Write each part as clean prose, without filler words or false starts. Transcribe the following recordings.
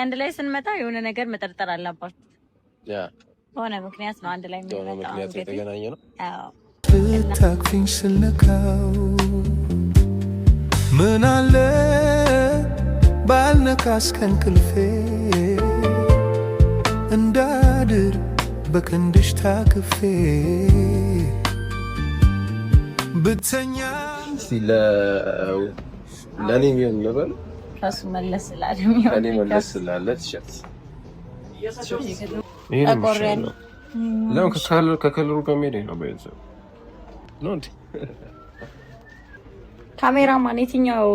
አንድ ላይ ስንመጣ የሆነ ነገር መጠርጠር አለባችሁ። ያ ሆነ ምክንያት ነው አንድ ላይ የምንመጣው። ምክንያት የተገናኘ ነው። አዎ ታክፊኝ ስለካው ምን አለ ባልነካስ ከእንቅልፌ እንዳድር በክንድሽ ታቅፌ ብተኛ ለኔ የሚሆን ነበር። ከሱ መለስ ስላለ ለኔ መለስ ስላለ ቲሸርት ይሄ ነው ከከለሩ ጋር ሄደ ነው በየሰው ነው እንዴ? ካሜራማን የትኛው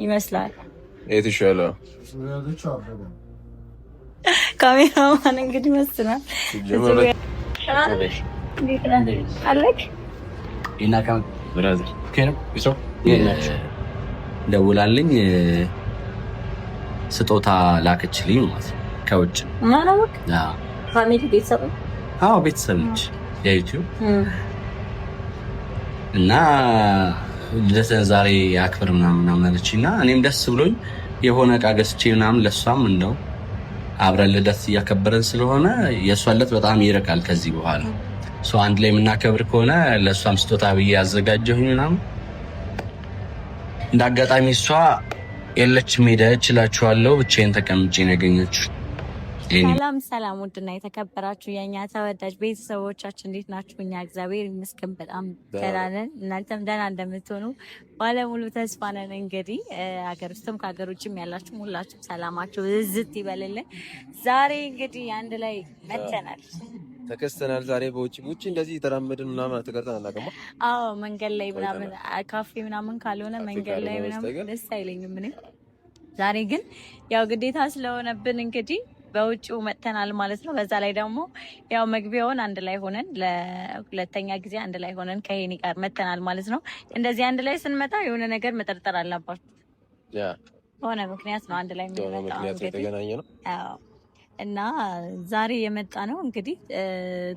ይመስላል? የተሻለ ካሜራማን እንግዲህ መስናል አለክ ኢናካም ብራዘር ከነም ይሶ ደውላልኝ ስጦታ ላከችልኝ ማለት ከውጭ ማናወቅ ፋሚሊ ቤተሰብ ቤተሰብ ነች የዩቲዩብ እና ልደትን ዛሬ አክብር ምናምን አለችኝና እኔም ደስ ብሎኝ የሆነ ዕቃ ገዝቼ ምናምን ለሷም እንደው አብረን ልደት እያከበረን ስለሆነ የሷ ልደት በጣም ይርቃል ከዚህ በኋላ ሶ አንድ ላይ የምናከብር ከሆነ ለሷም ስጦታ ብዬ ያዘጋጀሁኝ ምናምን እንዳጋጣሚ እሷ የለችም ሄደች እላችኋለሁ። ብቻዬን ተቀምጬ ነው ያገኘችው። ሰላም ውድና የተከበራችሁ የኛ ተወዳጅ ቤተሰቦቻችን እንዴት ናችሁ? እኛ እግዚአብሔር ይመስገን በጣም ደህና ነን። እናንተም ደህና እንደምትሆኑ ባለሙሉ ተስፋ ነን። እንግዲህ ሀገር ውስጥም ከሀገር ውጭም ያላችሁ ሁላችሁም ሰላማችሁ ዝት ይበልልን። ዛሬ እንግዲህ አንድ ላይ መተናል ተከስተናል። ዛሬ በውጭ እንደዚህ ተራመድን ምናምን ተቀርጠን አናውቅም። አዎ መንገድ ላይ ምናምን ካፌ ምናምን ካልሆነ መንገድ ላይ ምናምን ደስ አይለኝም እኔ። ዛሬ ግን ያው ግዴታ ስለሆነብን እንግዲህ በውጭው መተናል ማለት ነው። በዛ ላይ ደግሞ ያው መግቢያውን አንድ ላይ ሆነን ለሁለተኛ ጊዜ አንድ ላይ ሆነን ከሄኒ ጋር መተናል ማለት ነው። እንደዚህ አንድ ላይ ስንመጣ የሆነ ነገር መጠርጠር አለባችሁ። ያ ሆነ ምክንያት ነው አንድ ላይ የምንመጣው ምክንያት የተገናኘ ነው። አዎ እና ዛሬ የመጣ ነው እንግዲህ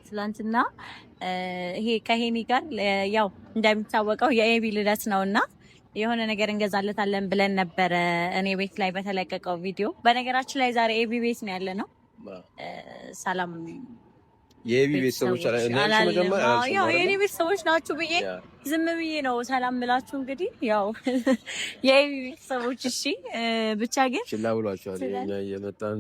ትላንትና ይሄ ከሄኒ ጋር ያው እንደሚታወቀው የኤቢ ልደት ነውና የሆነ ነገር እንገዛለታለን ብለን ነበረ እኔ ቤት ላይ በተለቀቀው ቪዲዮ። በነገራችን ላይ ዛሬ ኤቢ ቤት ነው ያለ ነው። ሰላም የኤቢ ቤተሰቦች ያው የኔ ቤተሰቦች ናችሁ ብዬ ዝም ብዬ ነው ሰላም ብላችሁ። እንግዲህ ያው የኤቢ ቤተሰቦች እሺ፣ ብቻ ግን ችላ ብሏችኋል። እኛ እየመጣን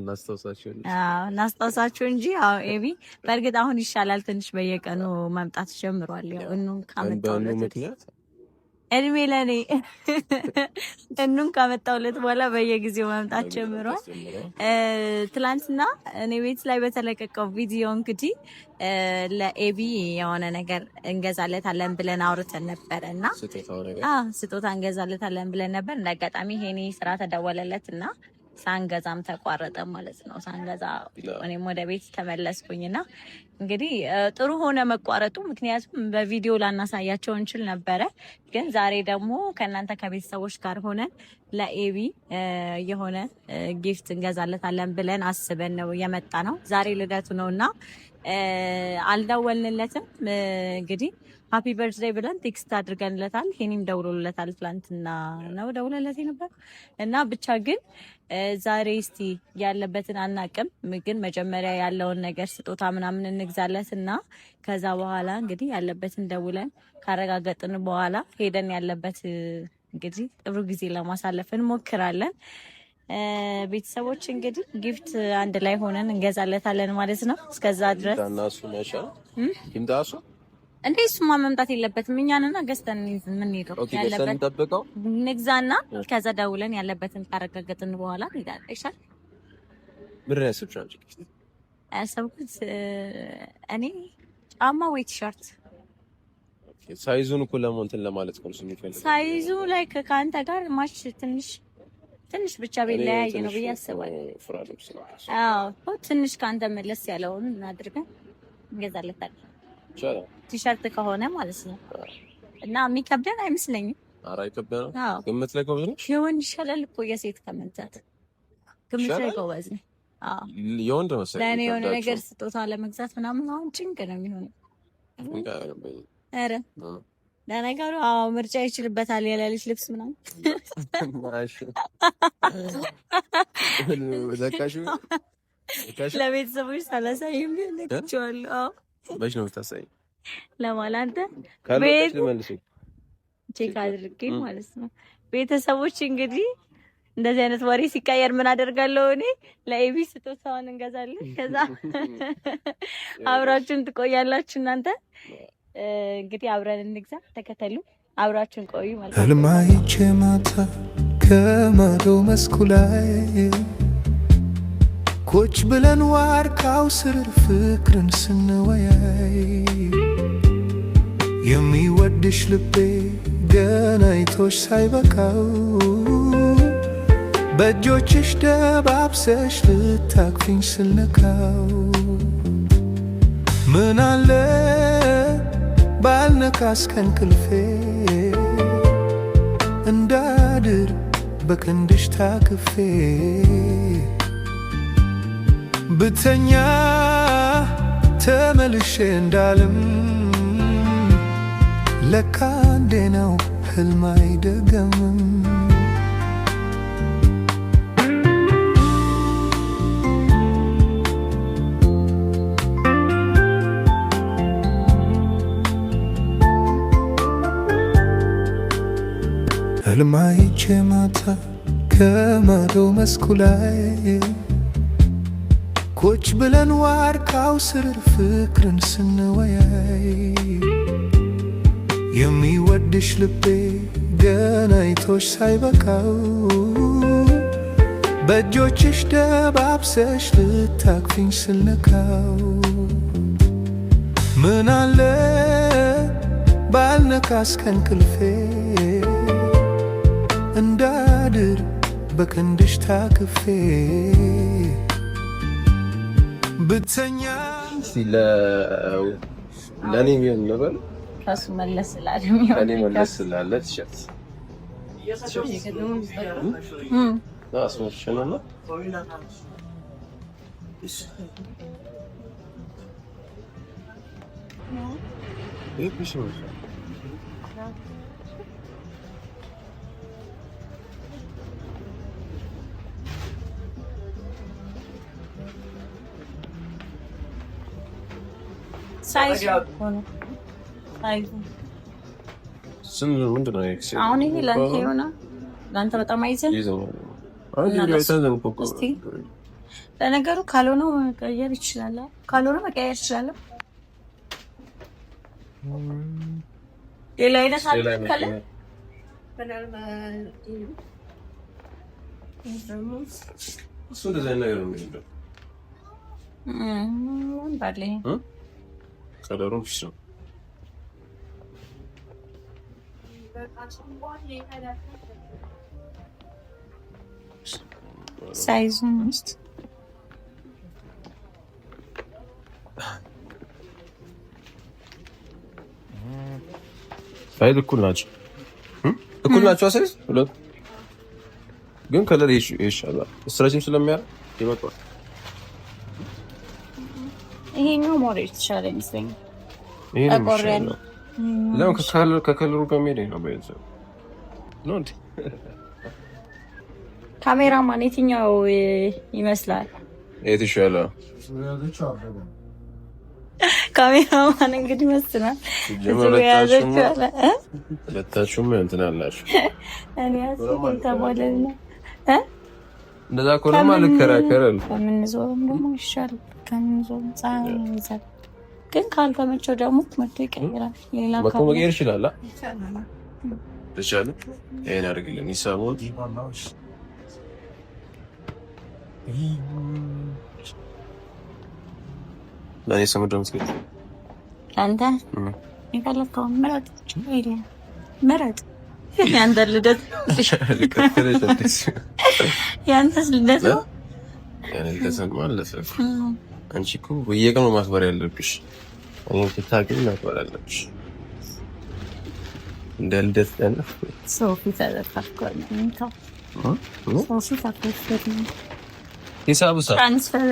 እናስታውሳችሁ እንጂ ያው ኤቢ በእርግጥ አሁን ይሻላል ትንሽ፣ በየቀኑ መምጣት ጀምሯል። ያው እኑን ካመጣሁለት ምክንያት እድሜ ለኔ እኑን ካመጣሁለት በኋላ በየጊዜው መምጣት ጀምሯል። ትላንትና እኔ ቤት ላይ በተለቀቀው ቪዲዮ እንግዲህ ለኤቢ የሆነ ነገር እንገዛለታለን ብለን አውርተን ነበረ እና ስጦታ እንገዛለታለን ብለን ነበር። እንዳጋጣሚ ሄኒ ስራ ተደወለለት እና ሳንገዛም ተቋረጠ ማለት ነው። ሳንገዛ እኔም ወደ ቤት ተመለስኩኝና እንግዲህ ጥሩ ሆነ መቋረጡ። ምክንያቱም በቪዲዮ ላናሳያቸው እንችል ነበረ፣ ግን ዛሬ ደግሞ ከእናንተ ከቤተሰቦች ጋር ሆነን ለኤቢ የሆነ ጊፍት እንገዛለታለን ብለን አስበን ነው የመጣ ነው። ዛሬ ልደቱ ነው እና አልደወልንለትም። እንግዲህ ሃፒ በርዝዴይ ብለን ቴክስት አድርገንለታል። ሄኒም ደውሎለታል። ትላንትና ነው ደውለለት ነበር እና ብቻ ግን ዛሬ እስቲ ያለበትን አናቅም፣ ግን መጀመሪያ ያለውን ነገር ስጦታ ምናምን እንግዛለት እና ከዛ በኋላ እንግዲህ ያለበትን ደውለን ካረጋገጥን በኋላ ሄደን ያለበት እንግዲህ ጥሩ ጊዜ ለማሳለፍ እንሞክራለን። ቤተሰቦች እንግዲህ ጊፍት አንድ ላይ ሆነን እንገዛለታለን ማለት ነው። እስከዛ ድረስ እንዴ እሱማ መምጣት የለበትም። እኛንና ገዝተን የምንሄደው ያለበት ንግዛና ከዛ ደውለን ያለበትን ካረጋገጥን በኋላ እንሄዳለን። ይሻል ምንድን ያሰብኩት እኔ ጫማ ወይ ቲሸርት ሳይዙን እኮ ለሞንትን ለማለት ነው የሚፈልገው። ሳይዙ ላይ ከአንተ ጋር ማች ትንሽ ብቻ ቢለያይ ነው ብዬ አስባለሁ። አዎ ትንሽ ከአንተ መለስ ያለውን አድርገን እንገዛለታለን። ቲሸርት ከሆነ ማለት ነው እና የሚከብደን አይመስለኝም። ኧረ አይከብደንም። ግምት ላይ ጎበዝ ነሽ። የወንድ ይሻላል እኮ የሴት ከመንታት ግምት ላይ ጎበዝ ነኝ። የወንድ መሰለኝ ለእኔ የሆነ ነገር ስጦታ ለመግዛት ምናምን አሁን ጭንቅ ነው የሚሆነው። ኧረ ለነገሩ ምርጫ ይችልበታል የሌሊት ልብስ ምናምን ለቤተሰቦች ሳላሳይም ልክቸዋለሁ። በሽ ነው የምታሳይኝ? ለማላንተ ቤት ቼክ አድርጌ ማለት ነው። ቤተሰቦች እንግዲህ እንደዚህ አይነት ወሬ ሲቀየር ምን አደርጋለሁ እኔ ለኤቢ ስጦታውን እንገዛለን። ከዛ አብራችሁን ትቆያላችሁ። እናንተ እንግዲህ አብረን እንግዛ። ተከተሉ፣ አብራችሁን ቆዩ ማለት ነው። ህልማይቼ ማታ ከማዶ መስኩ ላይ ቁጭ ብለን ዋርካው ስር ፍቅርን ስንወያይ የሚወድሽ ልቤ ገና አይቶሽ ሳይበቃው በእጆችሽ ደባብሰሽ ልታቅፊኝ ስልነካው ምን አለ ባልነካስ ከእንቅልፌ እንዳድር በክንድሽ ታቅፌ ብተኛ ተመልሼ እንዳልም ለካ እንዴ ነው ህልም አይደገምም። ህልማይቼ ማታ ከማዶ መስኩ ላይ ቁጭ ብለን ዋርካው ስር ፍቅርን ስንወያይ የሚወድሽ ልቤ ገና አይቶሽ ሳይበቃው በእጆችሽ ደባብሰሽ ልታቅፊኝ ስልነካው ምን አለ ባልነካስ ከእንቅልፌ እንዳድር በክንድሽ ታቅፌ ብተኛ ለኔ የሚሆን ነበር። ከሱ መለስ ስላለ እኔ መለስ ስላለ ቲሸርት አስመሸነና ሳይዝ ምንድን ነው? አሁን ይሄ ለአንተ ይሆናል። ለአንተ በጣም አይዘን ለነገሩ ካልሆነ መቀየር ይችላል። ካልሆነ መቀየር ይችላል። ሌላ አይነት አለ እሱ እንደዚህ አይነት ነገር ነው የሚለው ባለ ከለሩም ፊስ ነው። ሳይዙ ውስጥ ሳይዝ እኩል ናቸው። እኩል ናቸው። ሳይዝ ሁለት ግን ከለር ይሻላል። ስትራችም ስለሚያደርግ ይመጣል። ይሄኛው ሞር የተሻለ ይመስለኛል። ለምን ከከለሩ ጋር ሄደ ነው በይዘው ነው እንዴ? ካሜራማን የትኛው ይመስላል? የተሻለ ካሜራማን እንግዲህ መስናል። ለታችሁም እንትን አላችሁ። እኔ አስቆም ተባለና እንደዛ ኮለማ ልከራከራል። ከምን ዞርም ደግሞ ይሻላል። ከምን ዞርም ፀሐይ ይዛል። ግን ካልተመቸው ደግሞ መጥቶ ይቀይራል። ሌላ መጥቶ መቀየር ይችላል። ተቻለ ይሄን አድርግልን ይሳቦት ለኔ ሰምደም እስኪ አንተ ይፈልከው ምረጥ ይችላል። ምረጥ ያንተ ልደት ያንተስ ልደት ነው። ያንተስ ማለት አንቺ እኮ በየቀኑ ማክበር ያለብሽ እኔን ስታገኝ ማክበር አለብሽ። እንደ ልደት ቀን ሶፊ ተዘፋፍኳል እንታው ሶፊ ተዘፋፍኳል ሂሳቡ ትራንስፈር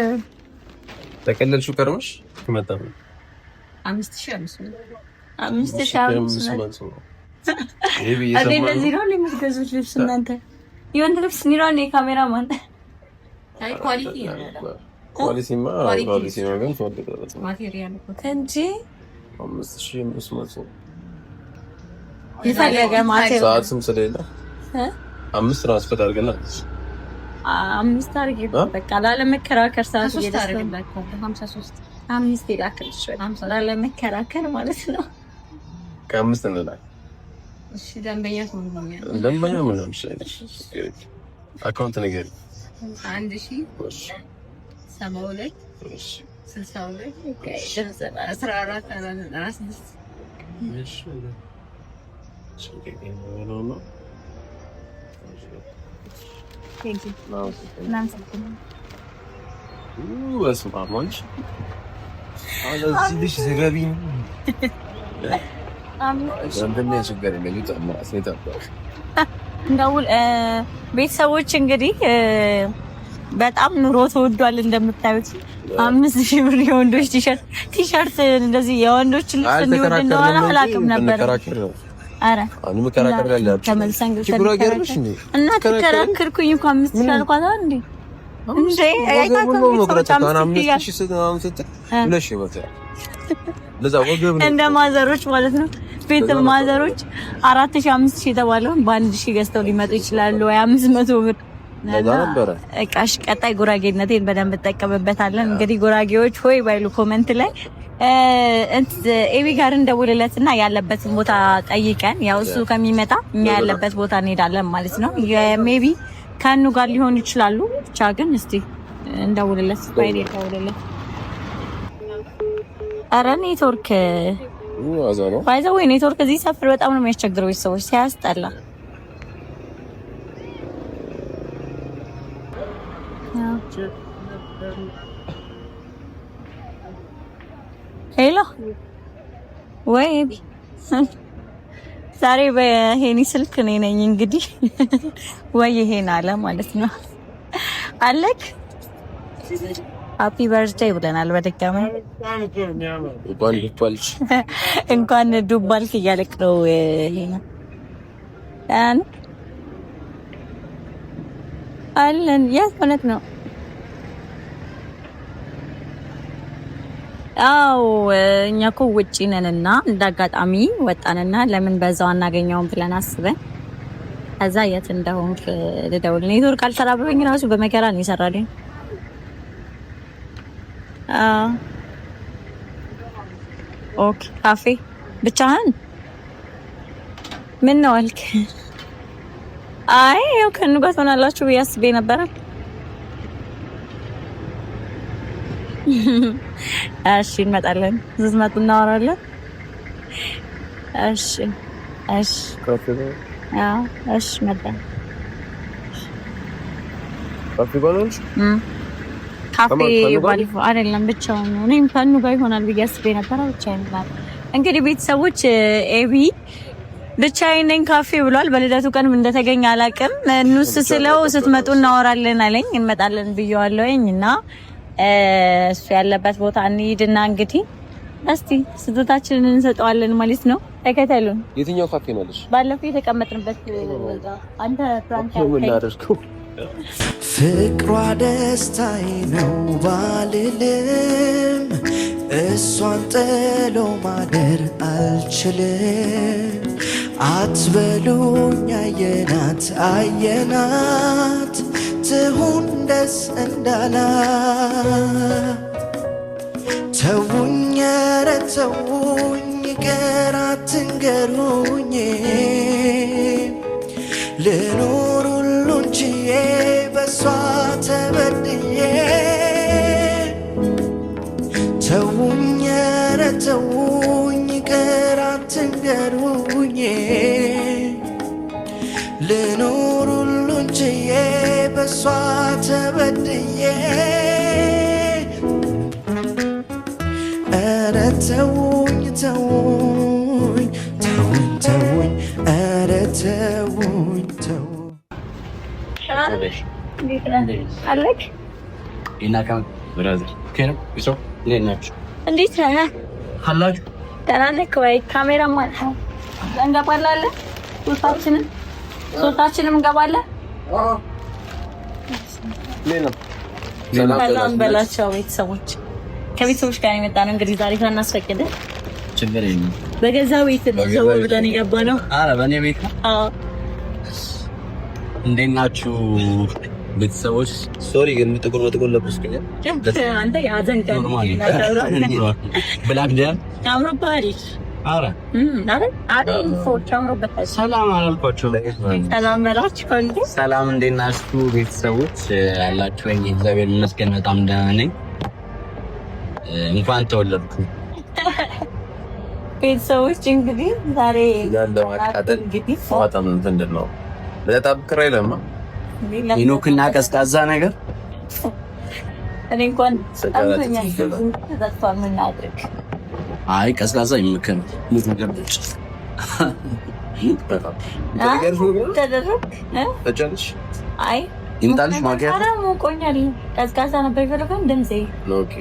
ተቀለልሽው ከርመሽ ከመጣው 5500 አዴ ለዚህ ነው የምትገዙት ልብስ እናንተ የወንድ ልብስ ኒራን የካሜራማን አይ ኳሊቲ ኳሊቲማ ግን ተወደደለት ማቴሪያል እንጂ 5500 የፈለገ ማቴሪያል ሰዓት ስም ስለሌለ 5 ትራንስፈር አድርገናል 5 አድርጌ በቃ ላለመከራከር ሰዓት እየደረሰ 53 5 ይላክልሽ 50 ላለመከራከር ማለት ነው ከ5 እንላለን እሺ ደንበኛ ምን ነው አካውንት ነገር 1000 72 62 ኦኬ 14 16 Thank you. በስመ አብ ወልድ አለዚህ ዘጋቢ እንደውል ቤተሰቦች እንግዲህ በጣም ኑሮ ተወዷል እንደምታዩት 5000 ብር የወንዶች ቲሸርት እንደዚህ የወንዶች ልብስ እንደወድ እንደሆነ አላውቅም ነበር አረ አሁን መከራከር ያለው ተመልሰን እና ተከራከርኩኝ እንኳን 5 አልኳታ እንዴ እንዴ እንደ ማዘሮች ማለት ነው ቤት ማዘሮች 4000 5000 የተባለውን በ1000 ገዝተው ሊመጡ ይችላሉ ወይ 500 ብር ነበር እቃሽ ቀጣይ ጉራጌነቴን በደንብ ተጠቀምበታለን እንግዲህ ጉራጌዎች ሆይ ባይሉ ኮሜንት ላይ ኤቢ ጋር እንደውልለትና ያለበትን ቦታ ጠይቀን ያው እሱ ከሚመጣ እኛ ያለበት ቦታ እንሄዳለን ማለት ነው ሜቢ ከኑ ጋር ሊሆን ይችላሉ ብቻ ግን እስቲ እንደውልለት ባይዴ ታውልለት አረ ኔትወርክ ባይዘው ኔትወርክ እዚህ ሰፈር በጣም ነው የሚያስቸግረው ሰዎች ሲያስጠላ ሄሎ ወይ ዛሬ በሄኒ ስልክ ነኝ እንግዲህ ወይ ይሄን አለ ማለት ነው አለክ ሃፒ በርዝዴይ ብለናል በድጋሚ እንኳን ዱባልክ እያለክ ነው ይሄን አለን የት ነው አው እኛ እኮ ውጪ ነንና እንዳጋጣሚ ወጣንና ለምን በዛው አናገኘውም ብለን አስበን ከዛ የት እንደሆንክ ልደውል ኔትወርክ አልሰራብኝ ራሱ በመከራ ነው ይሰራልኝ ኦኬ ካፌ ብቻህን ምን ነው አልክ አይ ያው ከኑ ጋር ሆናላችሁ ያስቤ ነበር እሺ እንመጣለን ዝዝመቱ እናወራለን እሺ እሺ መጣ ካፌ ባሊፎ አይደለም ብቻውን ነው እኔም ከኑ ጋር ይሆናል ብዬ አስቤ ነበር ብቻዬን ነበር እንግዲህ ቤተሰቦች ኤቢ ብቻዬን ነኝ ካፌ ብሏል በልደቱ ቀን እንደተገኘ አላውቅም እኑስ ስለው ስትመጡ እናወራለን አለኝ እንመጣለን ብየዋለሁኝ እና እሱ ያለበት ቦታ እንሂድና እንግዲህ እስቲ ስጦታችንን እንሰጠዋለን ማለት ነው ተከተሉን የትኛው ካፌ ነው ልጅ ባለፈው የተቀመጥንበት አንተ ፍራንክ ያደርኩ ፍቅሯ ደስታዬ ነው ባልልም እሷን ጥሎ ማደር አልችልም አትበሉኝ አየናት ትሁን ደስ እንዳላ ተውኝ ኧረ ተውኝ ይቅር አትንገሩኝ ልኖር ሁሉን ችዬ በሷ ተበድዬ ተውኝ ኧረ ተውኝ ይቅር አትንገሩኝ ልኖር ሁሉን ችዬ በሷ ተበድዬ ኧረ ተውኝ ተውኝ ተውኝ ተውኝ ኧረ ተውኝ ተውኝ አለክ እንዴት ነህ? አላችሁ ደህና ነህ ወይ? ካሜራማን እንገባለን። ሶስታችንም እንገባለን። ሰላም በላቸው ቤተሰቦች። ከቤተሰቦች ጋር የመጣ ነው እንግዲህ ዛሬ ካናስፈቅደ ችግር የለም። በገዛ ቤት ነው ሰው ብለን የገባነው። ኧረ በእኔ ቤት ነው። አዎ እንዴት ናችሁ ቤተሰቦች? ሶሪ ግን ጥቁር ለብስኩኝ አንተ ያዘን ቀን ብላክ ጃም አምሮባል። ኧረ ሰላም አላልኳቸው። ሰላም በላችሁ። ሰላም እንዴት ናችሁ ቤተሰቦች? ያላችሁ ወይ? እግዚአብሔር ይመስገን በጣም ደህና ነኝ። እንኳን ተወለድኩ ቤተሰቦች። እንግዲህ ዛሬ ያለው አቃተን እንግዲህ ፏጣም እንትን ነው በጣም ክራይለማ ኢኖክና ቀዝቃዛ ነገር እኔ እንኳን አንተኛ ተዛፋ ምን አድርግ። አይ ቀዝቃዛ ይመከር ሙዝ ነገር ብቻ ተጨንሽ አይ እንታልሽ ማገር አራሙ ቆኛል። ቀዝቃዛ ነበር የፈለገው እንደምዜ ኦኬ።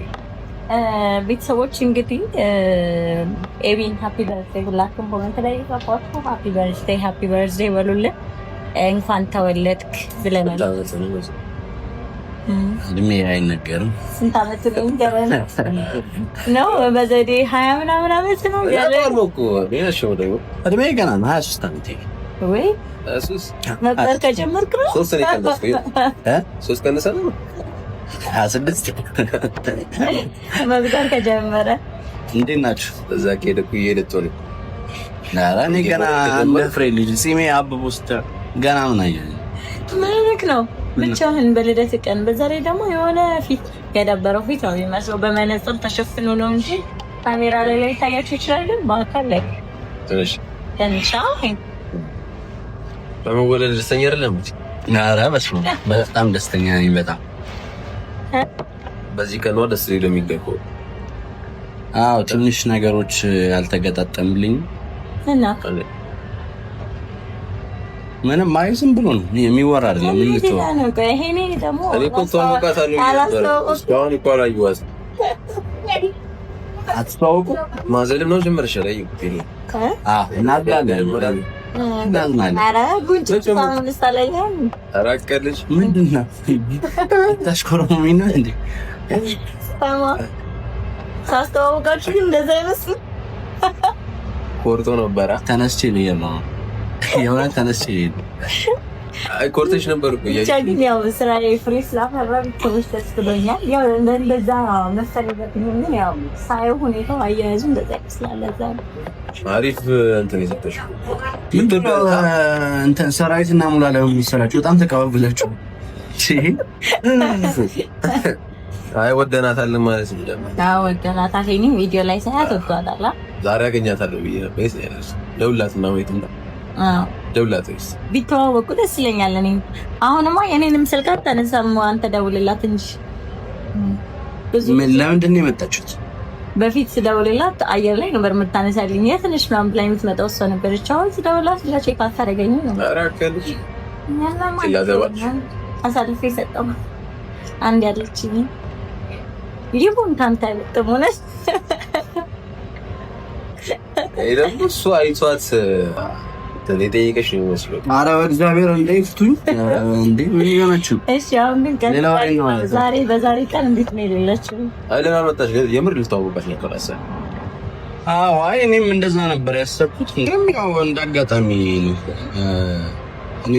ቤተሰቦች እንግዲህ ኤቢን ሃፒ በርዝዴይ ሁላችሁም ኮሜንት ላይ ጻፏችሁ። ሃፒ በርዝዴይ በሉልን። እንኳን ተወለድክ ብለናል። እድሜ አይነገርም። ስንት ዓመት ነው ገበና ነው? በዘዴ 20 ምናምን ዓመት ነው ያለው እኮ ነው ደግሞ እድሜ ገና 23 ዓመት ወይ ነበር ከጀመርክ ነው 3 ነው ከነሰው 3 ከነሰው 26 መዝጋር ከጀመረ እንዴት ናችሁ? እዛ ከሄደኩ እየሄደት ነው። ኧረ እኔ ገና እንደ ፍሬ ልጅ ሲሜ አብቦ ውስጥ ገና ምን አየህ ምንክ ነው ብቻህን በልደት ቀን። በዛ ላይ ደግሞ የሆነ ፊት የደበረው ፊት ነው የሚመስለው። በመነጽር ተሸፍኖ ነው እንጂ ካሜራ ላይ ታያችሁ ይችላል። በአካል ላይ ትንሽ በመወለድ ደስተኛ አይደለም። ኧረ በስመ አብ በጣም ደስተኛ ነኝ። በጣም በዚህ ቀን ነው ደስ ሊል የሚገባው። አዎ ትንሽ ነገሮች ያልተገጣጠምልኝ እና ምንም ዝም ብሎ ነው የሚወራ አይደለም። ምን ልትወራ ነው? ይሄኔ ደግሞ እኔ እኮ ተዋውቃታለሁ እስካሁን እኮ አላየኋትም። አትተዋወቁ ማዘልም ነው ጀመርሽ ላይ ይቁጥሪ እናጋገር ኧረ ጉንጭ ሳለኛል አራቀልሽ ምንድን ነው ታሽኮረሚ ነው እንዴ? ሳስተዋውቃችሁ እንደዛ አይመስልም። ኮርቶ ነበረ ተነስቼ ነው የማው የሆነ ተነስቼ አይ ኮርተሽ ነበር እኮ ብቻ ግን ያው ስራ ፍሬ ስላፈራን ትንሽ ደስ ብሎኛል። ያው እንደዛ መሰለበት ምን ያው ሳይሆን ሁኔታው አያያዙ እንደዛ ይመስላል። አሪፍ እንትን ይዘጥሽ ምንድነው እንትን ሰራዊትና ሙላ ላይ የሚሰራችሁ በጣም ተቀባብላችሁ አይ ወደናታል ማለት ነው። አዎ ወደናታል። እኔ ቪዲዮ ላይ ሳያት ወጣጣላ ዛሬ አገኛታለሁ ብዬ ነው ደውላትና ወይትና ደውላትስ ቢተዋወቁ ደስ ይለኛል። እኔ አሁንማ የኔንም ስልክ አታነሳም። አንተ ደውልላት እንጂ ለምንድን ነው የመጣችሁት? በፊት ስደውልላት አየር ላይ ነበር የምታነሳልኝ። የትንሽ ምናምን ላይ የምትመጣው እሷ ነበረች። አሁን ስደውልላት ቼክ አታደርገኝም ነው አራከልሽ አሳልፌ ሰጠው። አንድ ያለችኝ ይሁን ካንተ ጥሙነሽ ደግሞ እሱ አይቷት ተጠይቀሽ ነው መስሎ። ኧረ እግዚአብሔር እንደይፍቱኝ እንዴ ምን ይሆናችሁ? እሺ አሁን ግን ዛሬ በዛሬ ቀን እንዴት ነው የሌለችው? አይደለም አመጣሽ የምር ልታወቅባት ነው ከራሰ። አዎ አይ እኔም እንደዛ ነበር ያሰብኩት። ግን ያው እንዳጋጣሚ እኔ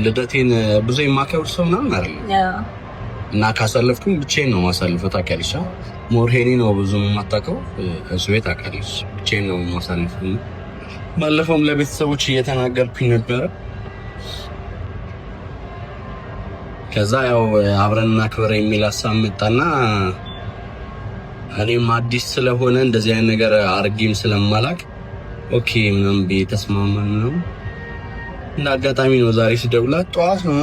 ልደቴን ብዙ የማከብር ሰው ምናምን አይደለም እና ካሳለፍኩም ብቻዬን ነው ማሳልፈው። ታውቂያለሽ ሞርሄኒ ነው ብዙ የማታውቀው እሱ ቤት አውቃለች። ብቻዬን ነው ማሳልፈው። ባለፈውም ለቤተሰቦች እየተናገርኩኝ ነበረ። ከዛ ያው አብረን እናክብር የሚል ሀሳብ መጣና እኔም አዲስ ስለሆነ እንደዚህ አይነት ነገር አርጌም ስለማላቅ ኦኬ ምንም ተስማማን ነው። እና አጋጣሚ ነው ዛሬ ሲደውላት ጠዋት ነው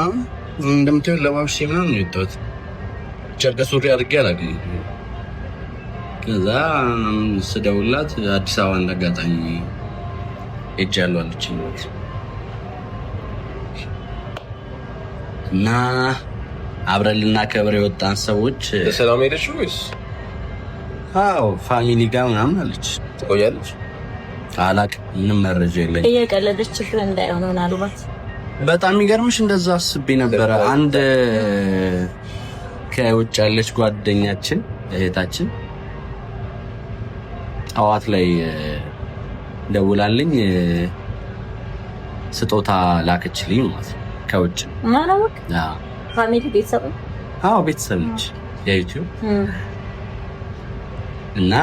እንደምትይው ለባብሽ ምናምን ነው የወጣሁት። ጨርቅ ሱሪ አድርጌ አላውቅም። ከዛ ስደውላት አዲስ አበባ እንዳጋጣሚ ሄጃለሁ አለችኝ። እና አብረን ልናከብር የወጣን ሰዎች በሰላም ሄደሽ ወይስ? አዎ ፋሚሊ ጋር ምናምን አለች። ትቆያለች? አላውቅም፣ ምንም መረጃ የለኝም። እየቀለደች ችግር እንዳይሆን ምናልባት በጣም የሚገርምሽ እንደዛ አስቤ ነበረ። አንድ ከውጭ ያለች ጓደኛችን እህታችን ጠዋት ላይ ደውላልኝ ስጦታ ላከችልኝ ማለት ነው ከውጭ። ማናወቅ ፋሚሊ ቤተሰብ? አዎ ቤተሰብ ነች የዩቲዩብ እና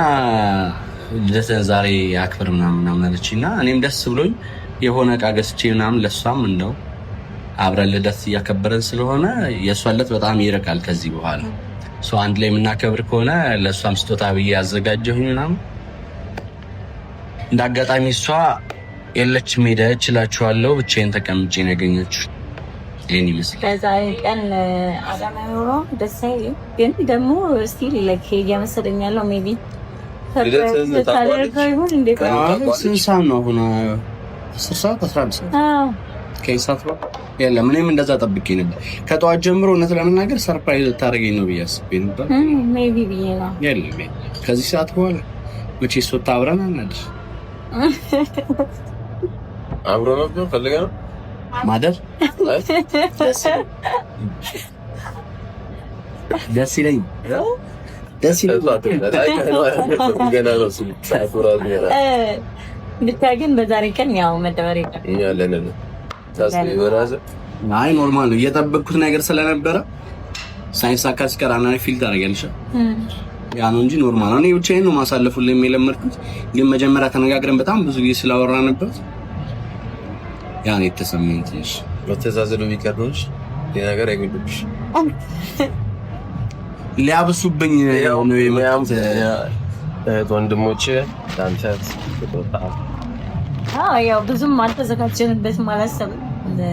ልደትን ዛሬ አክብር ምናምን አለችኝና እኔም ደስ ብሎኝ የሆነ እቃ ገዝቼ ምናምን ለሷም እንደው አብረን ልደት እያከበረን ስለሆነ የሷ ልደት በጣም ይርቃል ከዚህ በኋላ ሶ አንድ ላይ የምናከብር ከሆነ ለሷም ስጦታ ብዬ ያዘጋጀሁኝ ምናምን እንዳጋጣሚ እሷ የለችም ሄደች እላችኋለሁ። ብቻዬን ተቀምጬ ነው ያገኘችው። ይሄን ይመስላል። ከዛ ቀን አዳማው ደስ አይልም፣ ግን ደግሞ ስቲል ላይክ እየመሰለኝ ያለው ሜቢ ታደርገው ይሁን እንዴ? ስንት ሰዓት ነው አሁን? 10 ሰዓት 11 ሰዓት ከሰዓት ነው የለም። እኔም እንደዛ ጠብቄ ነበር ከጠዋት ጀምሮ። እውነት ለመናገር ሰርፕራይዝ ልታደርገኝ ነው ብዬ አስቤ ነበር። ሜቢ ብዬ ነው የለም ከዚህ ሰዓት በኋላ መቼ ሶታ አብረን አናድር አብሮ ነው ፈልገ ነው ማደር ደስ ይለኝ ብቻ ግን በዛሬ ቀን ያው መደበር የለም። አይ ኖርማል ነው። እየጠበቅኩት ነገር ስለነበረ ሳይንሳካ ሲቀር አናሪ ፊል ታደርጊያለሽ ያ ነው እንጂ ኖርማል ነው። እኔ ብቻዬን ነው ማሳለፉልኝ የለመድኩት። ግን መጀመሪያ ተነጋግረን በጣም ብዙ ጊዜ ስላወራንበት ያ ነው የተሰማኝ። ትንሽ መተዛዘሉ ቢቀርብሽ የነገር አይጎድብሽ ሊያብሱብኝ ነው የማያምት ወንድሞቼ ታንተት ተቆጣ። ያው ብዙም አልተዘጋጀንበት ማለት ነው።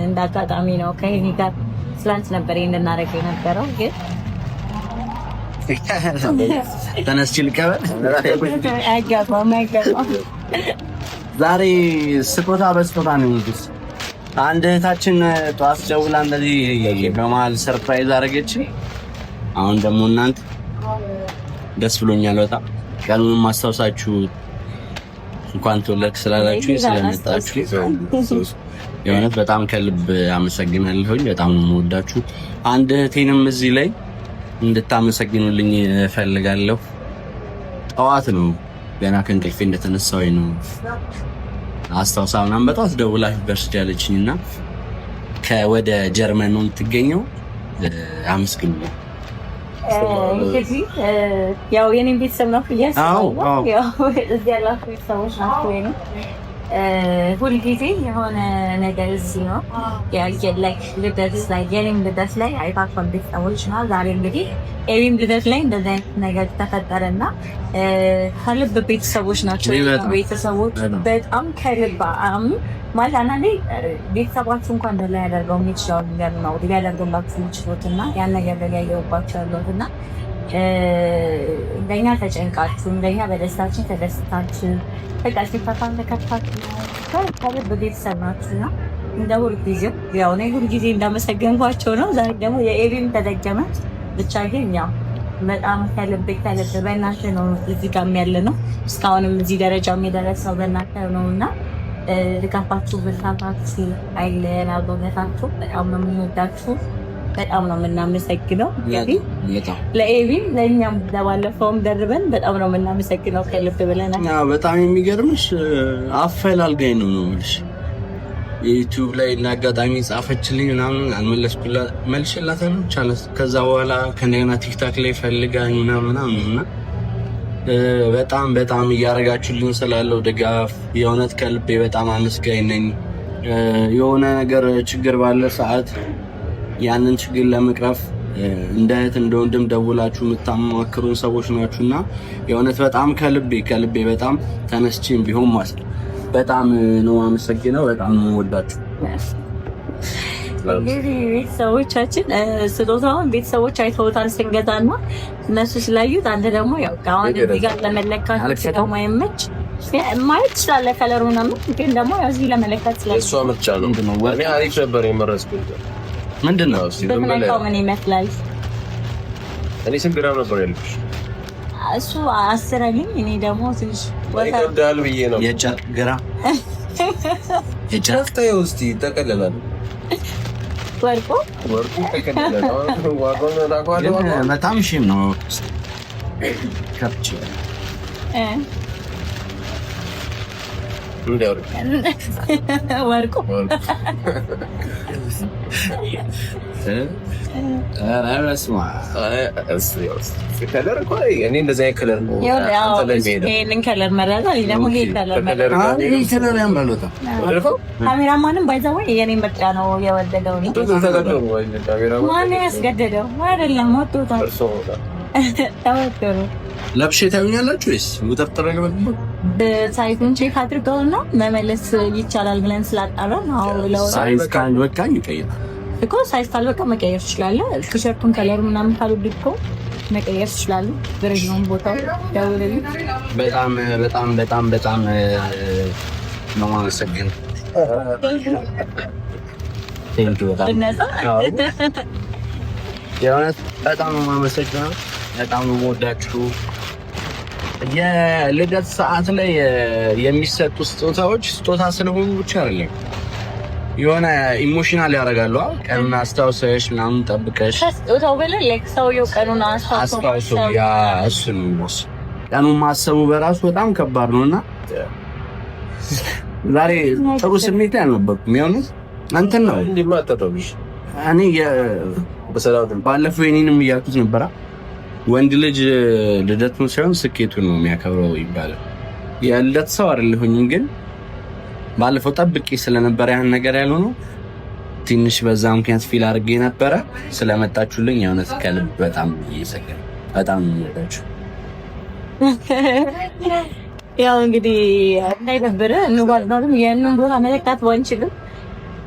እንዳጋጣሚ ነው ከሄኒ ጋር ስላንት ነበር እንድናደርግ የነበረው ግን ተነስቼ ልቀበል አይገባም። ዛሬ ስጦታ በስጦታ ነው እንግዲህ አንድ እህታችን ጠዋት ደውላ እንደዚህ በመሀል ሰርፕራይዝ አደረገች። አሁን ደግሞ እናንተ ደስ ብሎኛል በጣም ቀኑን ማስታወሳችሁ እንኳን ተወለድክ ስላላችሁ ስለመጣችሁ የእውነት በጣም ከልብ አመሰግናለሁ። በጣም ነው የምወዳችሁ። አንድ እህቴንም እዚህ ላይ እንድታመሰግኑልኝ እፈልጋለሁ። ጠዋት ነው ገና ከእንቅልፌ እንደተነሳሁኝ ነው አስታውሳ ምናምን በጠዋት ደውላ በርስ ያለችኝና ከወደ ጀርመን ነው የምትገኘው። አመስግኑልኝ። እንግዲህ ያው የኔን ቤተሰብ ነው ያው እዚህ ያላችሁ ሰዎች ናቸው ወይ ነው ሁልጊዜ የሆነ ነገር እዚህ ነው ላይክ ልደት ላይ የኔም ልደት ላይ አይታችኋል ቤተሰቦች ነው። ዛሬ እንግዲህ ኤቢም ልደት ላይ እንደዚህ አይነት ነገር ተፈጠረና ከልብ ቤተሰቦች ናቸው ቤተሰቦች በጣም ከልብ ማለት አንዳንዴ ቤተሰባችሁ እንኳን እንደላይ ያደርገው የሚችለው ነገር ነው ሊያደርግላችሁ የሚችሉትና ያን ነገር ላይ ያየሁባቸው ያለሁትና እንደኛ ተጨንቃችሁ እንደኛ በደስታችን ተደስታችሁ በቃ ሲፈታን ተከታችሁ ከልብ ቤተሰብ ናችሁና እንደ ሁልጊዜው ያው እኔ ሁልጊዜ እንዳመሰገንኳቸው ነው። ዛሬ ደግሞ የኤቢም ተደገመ። ብቻ ግን ያው በጣም ከልብ በእናንተ ነው እዚህ ጋር ያለ ነው። እስካሁንም እዚህ ደረጃ የደረሰው በእናንተ ነውና ልካፋችሁ ብልታታችሁ አይለን አብሮነታችሁ በጣም ነው የምንወዳችሁ። በጣም ነው የምናመሰግነው። እንግዲህ ለኤቢም ለእኛም ለባለፈውም ደርበን በጣም ነው የምናመሰግነው ከልብ ብለናል። በጣም የሚገርምሽ አፈላልጋኝ ነው የምልሽ ዩቲዩብ ላይ እና አጋጣሚ ጻፈችልኝ ምናምን አልመለስኩላት መልሽላታለሁ ቻለስ ከዛ በኋላ ከእንደገና ቲክታክ ላይ ፈልጋኝ ምናምን እና በጣም እያረጋችሁልኝ ስላለው ድጋፍ የእውነት ከልቤ በጣም አመስጋኝ ነኝ። የሆነ ነገር ችግር ባለ ሰዓት ያንን ችግር ለመቅረፍ እንደ እህት እንደ ወንድም ደውላችሁ የምታማክሩን ሰዎች ናችሁና የእውነት በጣም ከልቤ በጣም ተነስቼም ቢሆን ማለት በጣም ነው አመሰግነው። በጣም ነው ወዳችሁ። እንግዲህ ቤተሰቦቻችን ስጦታውን ቤተሰቦች አይተውታል ስንገዛና እነሱ ስላዩት አንተ ደግሞ ያው አሁን እዚህ ጋር ለመለካት ነው ማይመች ማየት ይችላል ከለሩ ምናምን ግን ደግሞ ያው እዚህ ለመለካት ስላለ እሷ ምርጫ ነው። እኔ አሪፍ ነበር የመረስኩት። ምንድነው ምን ይመስላል? እኔ ስንት ግራም ነበር ያልኩሽ? እሱ አስረልኝ እኔ ደግሞ ትንሽ ይከብዳል ብዬ ነው። የጨርቅ ግራ የጨርቅ ውስጥ ይጠቀለላል። ወርቁ ይጠቀለላል። በጣም ሺም ነው ከብቼ ወርቁ ይሄንን ከለር መረጣ። ካሜራማንም ባይዘው የኔን ምርጫ ነው የወደደው። ማን ያስገደደው? አይደለም ወጥቶታል። ተወደሩ ለብሼ ታዩኛላችሁ ወይስ ሙተፍተረ ነው? ሳይቱን ቼክ አድርገው ነው መመለስ ይቻላል ብለን ስላጣራን አዎ ብለው ሳይዝ ካን ወካኝ ይቀይራል እኮ ሳይዝ ካልበቃ መቀየር ትችላለህ። ቲሸርቱን ከለር ምናምን ካልወደድክ መቀየር ትችላለህ። በረጅም ቦታው ደውልልኝ። በጣም በጣም በጣም በጣም ነው ማመሰግን። ቴንኪው በጣም የእውነት በጣም ነው ማመሰግነው። በጣም ነው የምወዳችሁ። የልደት ሰዓት ላይ የሚሰጡ ስጦታዎች ስጦታ ስለሆኑ ብቻ አይደለም የሆነ ኢሞሽናል ያደርጋሉ። ቀኑን አስታውሰሽ ምናምን ጠብቀሽ ስጦታው በላይ ሰውየው ቀኑን አስታውሰው ያ እሱ ነው። ቀኑን ማሰቡ በራሱ በጣም ከባድ ነውና ዛሬ ጥሩ ስሜት አልነበርኩም። የሆነስ አንተን ነው እንዲማጣጣብሽ እኔ በሰላም ባለፈው የኔንም እያልኩት ነበራ። ወንድ ልጅ ልደቱን ሳይሆን ስኬቱን ነው የሚያከብረው ይባላል። የልደት ሰው አይደለሁኝም ግን ባለፈው ጠብቄ ስለነበረ ያን ነገር ያለው ነው ትንሽ በዛ ምክንያት ፊል አድርጌ ነበረ። ስለመጣችሁልኝ የእውነት ከልብ በጣም ይሰገን። በጣም ይወዳችሁ። ያው እንግዲህ እንዳይደብረ እንጓዝናለም የእኑን ቦታ መለካት ባንችልም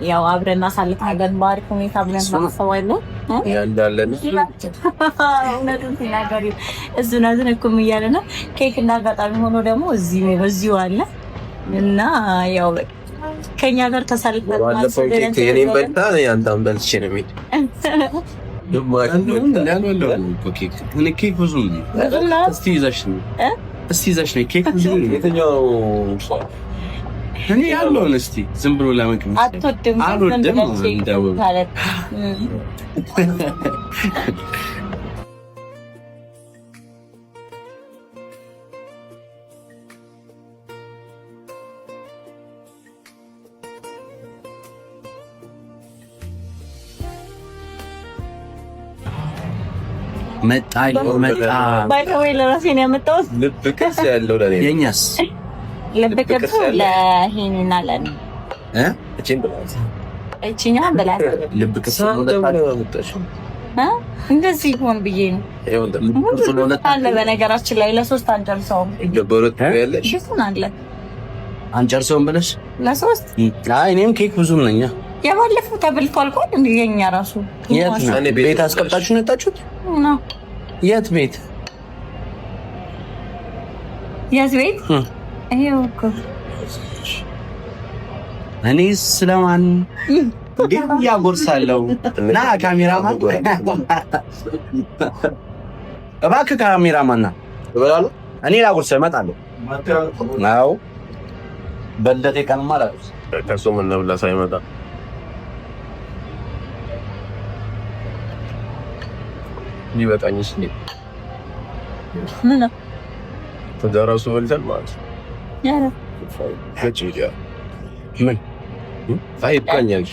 ያው አብረን እናሳልፋለን በአሪፍ ሁኔታ ብለን ማሰባለን ያንዳለን እውነቱን ሲናገር እሱን አዝነኩም እያለ ነው። ኬክ እንዳጋጣሚ ሆኖ ደግሞ እዚህ ነው በዚሁ አለ እና ያው ከኛ ጋር ተሳልፈን ባለፈው ኬክ የኔን በልታ ያንተን በልቼ ነው የሚል ኬክ ብዙ እስቲ ይዘሽ ነው ኬክ ብዙ የትኛው እኔ ያለውን እስቲ ዝም ብሎ ለመቅመስ አልወድም እንደው መጣ ባይከወይ ለራሴ ነው ያመጣሁት። ልብ ቅርጽ ያለው ለኔ የኛስ ልብ ቅርጽ ለሄኒና ለኔ እቺን ብላስ እቺኛን ብላስ ልብ ቅርጽ እንደዚህ ሆን ብዬ ነው አለ። በነገራችን ላይ ለሶስት አንጨርሰውም ደበረት ያለሽ ሽፉን አለ አንጨርሰውም ብለሽ ለሶስት አይ እኔም ኬክ ብዙም ነኝ። የባለፈው ተብልቷል እኮ እንደኛ ራሱ የት ነው ቤት አስቀምጣችሁ ነጣችሁት ነው? የት ቤት ይሄው እኮ እኔ ስለማን እንዴ ያጎርሳለሁ ና ካሜራማን እባክህ ካሜራማን ና እበላለሁ እኔ ላጎርስ እመጣለሁ። ናው በልደቴ ቀን ማለት ከሱ ምን ነብላ ሳይመጣ ሊበቃኝስ ነው ምን ተደረሱ ወልተን ማለት ያረ ከጭያ ምን አይ ባኛል